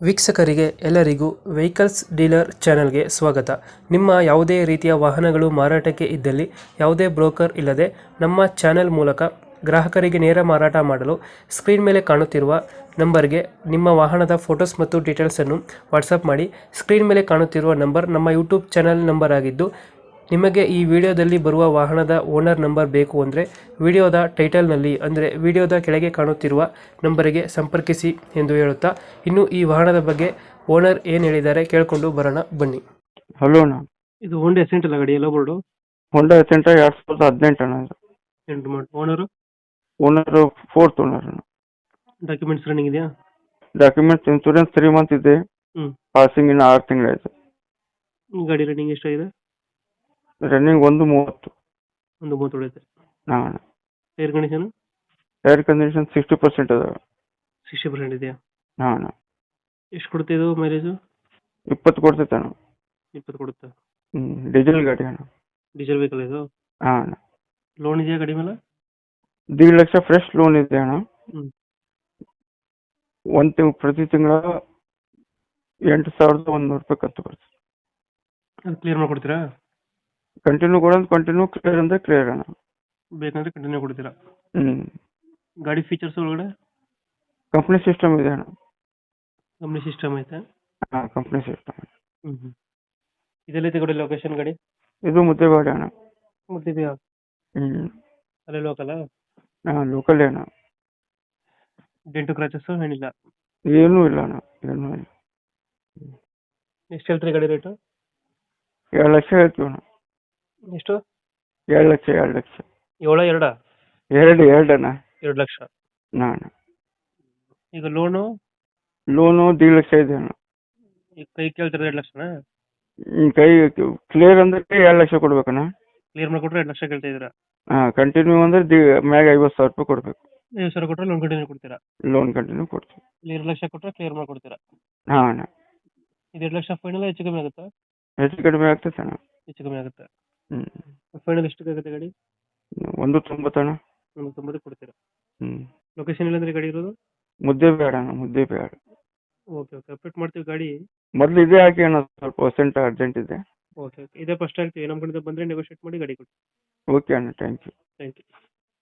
ವೀಕ್ಷಕರಿಗೆ ಎಲ್ಲರಿಗೂ vehicles dealer ಚಾನೆಲ್ಗೆ ಸ್ವಾಗತ. ನಿಮ್ಮ ಯಾವುದೇ ರೀತಿಯ ವಾಹನಗಳು ಮಾರಾಟಕ್ಕೆ ಇದ್ದಲ್ಲಿ ಯಾವುದೇ ಬ್ರೋಕರ್ ಇಲ್ಲದೆ ನಮ್ಮ ಚಾನೆಲ್ ಮೂಲಕ ಗ್ರಾಹಕರಿಗೆ ನೇರ ಮಾರಾಟ ಮಾಡಲು ಸ್ಕ್ರೀನ್ ಮೇಲೆ ಕಾಣುತ್ತಿರುವ ನಂಬರ್ಗೆ ನಿಮ್ಮ ವಾಹನದ ಫೋಟೋಸ್ ಮತ್ತು ಡೀಟೇಲ್ಸನ್ನು ವಾಟ್ಸಪ್ ಮಾಡಿ. ಸ್ಕ್ರೀನ್ ಮೇಲೆ ಕಾಣುತ್ತಿರುವ ನಂಬರ್ ನಮ್ಮ ಯೂಟ್ಯೂಬ್ ಚಾನೆಲ್ ನಂಬರ್ ಆಗಿದ್ದು, ನಿಮಗೆ ಈ ವಿಡಿಯೋದಲ್ಲಿ ಬರುವ ವಾಹನದ ಓನರ್ ನಂಬರ್ ಬೇಕು ಅಂದರೆ ವಿಡಿಯೋದ ಟೈಟಲ್ನಲ್ಲಿ ಅಂದರೆ ವಿಡಿಯೋದ ಕೆಳಗೆ ಕಾಣುತ್ತಿರುವ ನಂಬರಿಗೆ ಸಂಪರ್ಕಿಸಿ ಎಂದು ಹೇಳುತ್ತಾ, ಇನ್ನು ಈ ವಾಹನದ ಬಗ್ಗೆ ಓನರ್ ಏನು ಹೇಳಿದ್ದಾರೆ ಕೇಳಿಕೊಂಡು ಬರೋಣ ಬನ್ನಿ. ಹಲೋ ಅಣ್ಣ. ಇದು ಹೋಂಡಾ ಎಸೆಂಟ್ ಅಲ್ಲ ಗಾಡಿ ಎಲ್ಲ ಬೋರ್ಡು? ಹೋಂಡಾ ಎಸೆಂಟ 2018 ಅಣ್ಣ. ಇದು ಎಂಟು ಮಾಡಿ ಓನರು ಓನರ್ ಫೋರ್ತ್ ಓನರ್ ಅಣ್ಣ. ಡಾಕ್ಯುಮೆಂಟ್ಸ್ ರನ್ನಿಂಗ್ ಇದೆಯಾ? ಡಾಕ್ಯುಮೆಂಟ್ಸ್ ಇನ್ಸೂರೆನ್ಸ್ 3 ಮಂತ್ ಇದೆ. ಹ್ಞೂ. ಪಾಸಿಂಗ್ ಇನ್ನು 6 ತಿಂಗಳಾಯ್ತು. ಗಾಡಿ ರನ್ನಿಂಗ್ ಎಷ್ಟಾಗಿದೆ? ರನ್ನಿಂಗ್ 1:30. ಒಂದು 30 ಹೊಡೆಯುತ್ತೆ. ಹಾಂ ಅಣ್ಣ. ಏರ್ ಕಂಡೀಷನ್ ಏರ್ ಕಂಡೀಷನ್ 60% ಅದಾವೆ. 60% ಇದೆಯಾ? ಹಾಂ ಅಣ್ಣ. ಎಷ್ಟು ಕೊಡುತ್ತೆ ಇದು ಮೈಲೇಜು? 20 ಕೊಡ್ತೈತೆ ಅಣ್ಣ. 20 ಕೊಡುತ್ತೆ. ಡೀಸೆಲ್ ಗಾಡಿ ಅಣ್ಣ. ಡೀಸೆಲ್ ವೆಹಿಕಲ್ ಇದು? ಹಾಂ ಅಣ್ಣ. ಲೋನ್ ಇದೆಯಾ ಗಾಡಿ ಮೇಲೆ? 1.5 ಲಕ್ಷ ಫ್ರೆಶ್ ಲೋನ್ ಇದೆ ಅಣ್ಣ. ಹ್ಞೂ. ಪ್ರತಿ ತಿಂಗಳ 8,100 ರೂಪಾಯಿ ಖರ್ಚು ಬರ್ತದೆ. ಅದು ಕ್ಲಿಯರ್ ಮಾಡಿಕೊಡ್ತೀರಾ? ಕಂಟಿನ್ಯೂ ಕೊಡೋದು ಕಂಟಿನ್ಯೂ, ಕ್ಲಿಯರ್ ಅಂದರೆ ಕ್ಲಿಯರ್ ಅಣ್ಣ. ಬೇಕಂದ್ರೆ ಕಂಟಿನ್ಯೂ ಕೊಡ್ತೀರಾ? ಗಾಡಿ ಫೀಚರ್ಸ್ ಒಳಗಡೆ ಕಂಪ್ನಿ ಸಿಸ್ಟಮ್ ಇದೆ ಅಣ್ಣ. ಕಂಪ್ನಿ ಸಿಸ್ಟಮ್ ಐತೆ? ಹಾಂ, ಕಂಪ್ನಿ ಸಿಸ್ಟಮ್. ಹ್ಞೂ. ಇದೆಲ್ಲೈತೆ ಗಾಡಿ ಲೊಕೇಶನ್ ಗಾಡಿ? ಇದು ಮುದ್ದೇಬೇಡ ಅಣ್ಣ. ಮುಟ್ಟಿದೆಯಾ? ಅಲ್ಲೇ ಲೋಕಲ್ಲ? ಹಾಂ, ಲೋಕಲ್ ಅಣ್ಣ. ಡೆಂಟು ಕ್ರಾಚಸ್ ಏನಿಲ್ಲ? ಏನೂ ಇಲ್ಲ ಅಣ್ಣ, ಏನೂ ಇಲ್ಲ. ಎಷ್ಟು ಹೇಳ್ತೀರಿ ಗಾಡಿ ರೇಟು? 2 ಲಕ್ಷ ಹೇಳ್ತೀವಿ ಅಣ್ಣ. ಎಷ್ಟು? 2 ಲಕ್ಷ. 7 2? 2 ಅಣ್ಣ. 2 ಲಕ್ಷ. ಹಾಂ ಅಣ್ಣ. ಈಗ ಲೋನು 1.5 ಲಕ್ಷ ಇದೆ ಅಣ್ಣ. ಈಗ ಕೈ ಕೇಳ್ತಾರೆ 2 ಲಕ್ಷನಾ? ಕೈ ಕ್ಲಿಯರ್ ಅಂದ್ರೆ 2 ಲಕ್ಷ ಕೊಡ್ಬೇಕಣ್ಣ. ಕ್ಲಿಯರ್ ಮಾಡಿಕೊಟ್ರೆ 2 ಲಕ್ಷ ಕೇಳ್ತಾ ಇದ್ದೀರಾ? ಹಾಂ, ಕಂಟಿನ್ಯೂ ಅಂದ್ರೆ ಮ್ಯಾಗ 50,000 ರೂಪಾಯಿ ಕೊಡ್ಬೇಕು. 50,000 ಕೊಟ್ಟರೆ ಲೋನ್ ಕಂಟಿನ್ಯೂ ಕೊಡ್ತೀರಾ? ಲೋನ್ ಕಂಟಿನ್ಯೂ ಕೊಡ್ತೀವಿ. 2 ಲಕ್ಷ ಕೊಟ್ಟರೆ ಕ್ಲಿಯರ್ ಮಾಡಿಕೊಡ್ತೀರಾ? ಹಾಂ ಅಣ್ಣ. ಇದು 2 ಲಕ್ಷ ಫೈನಲ್ ಹೆಚ್ಚು ಕಮ್ಮಿ ಆಗುತ್ತಾ? ಹೆಚ್ಚು ಕಡಿಮೆ ಆಗ್ತೈತೆ ಅಣ್ಣ. ಹೆಚ್ಚು ಕಮ್ಮಿ ಆಗುತ್ತೆ. ಫೈನಲ್ ಎಷ್ಟಕ್ಕೆ ಆಗುತ್ತೆ ಗಾಡಿ? 1.90 ಅಣ್ಣ. 1.90 ಕೊಡ್ತೀರಾ? ಲೊಕೇಶನ್ ಇಲ್ಲಂದ್ರೆ ಗಾಡಿ ಇರೋದು? ಮುದ್ದೇಬೇಡ ಅಣ್ಣ, ಮುದ್ದೇಬೇಡ. ಓಕೆ ಅಪ್ಡೇಟ್ ಮಾಡ್ತೀವಿ ಗಾಡಿ. ಮೊದಲು ಇದೇ ಹಾಕಿ ಅಣ್ಣ, ಸ್ವಲ್ಪ ಪರ್ಸೆಂಟ್ ಅರ್ಜೆಂಟ್ ಇದೆ. ಓಕೆ ಇದೇ ಫಸ್ಟ್ ಆಗ್ತೀವಿ. ನಮ್ಮ ಕಡೆಯಿಂದ ಬಂದರೆ ನೆಗೋಷಿಯೇಟ್ ಮಾಡಿ ಗಾಡಿ ಕೊಡಿ. ಓಕೆ ಅಣ್ಣ, ಥ್ಯಾಂಕ್ ಯು. Thank you.